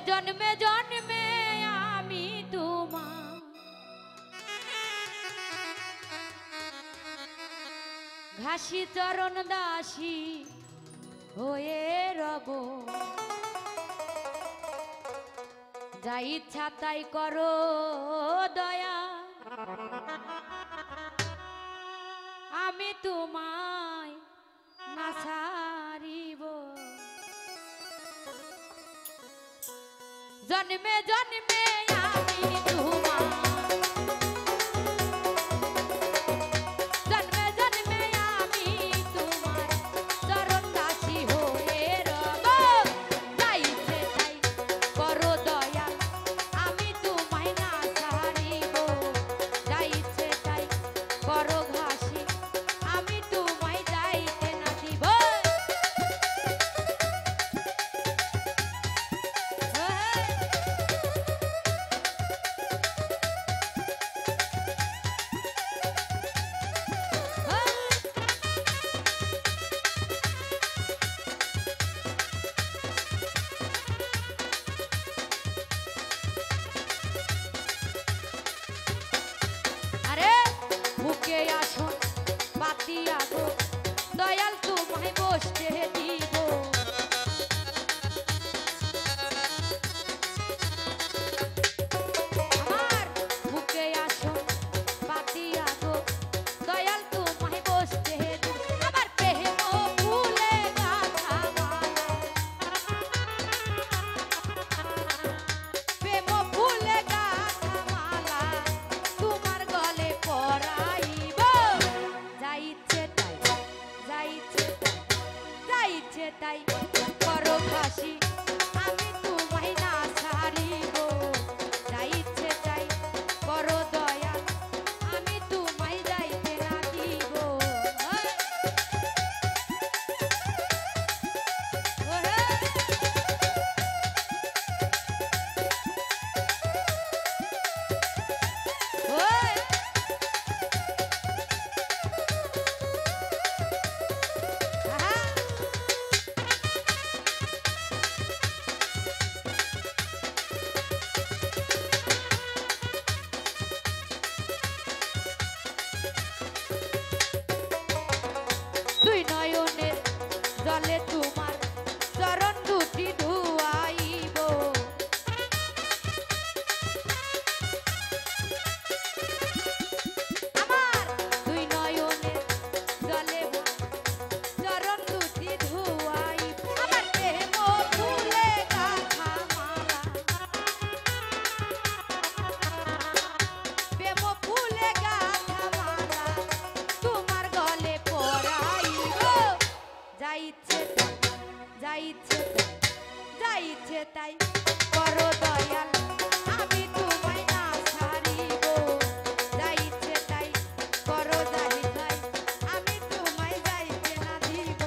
জন্মে জন্মে আমি তোমার ঘাসি চরণ দাসী হয়ে রব। যা ইচ্ছা তাই করো দয়া, আমি তোমায় না ছাড়িব। জন্মে জন্মে আমি তোমার আসন পাতিয়া গো দয়াল তোমায় বসতে দিব। আমার বুকে আসন পাতিয়া গো দয়াল তোমায় বসতে দিব। আমার প্রেম ফুলে গাথা মালা, প্রেম ফুলে গাথা মালা তোমার গলে পরাই। তাই করো ফাঁসি, আমি তোমায় না ছাড়িব। যা ইচ্ছে তাই করো দয়া, আমি তোমায় যাইতে না দিব। দুই নয়নের জলে তোমার চরণ দুটি ধুয়াইব। আমার দুই নয়নের জলে চরণ দুটি ধুয়াইব। আমার প্রেম ফুলে গাথা মালা, প্রেম ফুলে গাথা মালা তোমার গলে পরাই। যা ইচ্ছে তাই করো দয়াল, আমি তোমায় না ছাড়িব। যা ইচ্ছে তাই করো জাহিদ ভাই, আমি তোমায় যাইতে না দিব।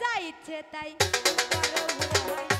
যা ইচ্ছে তাই করো ভাই।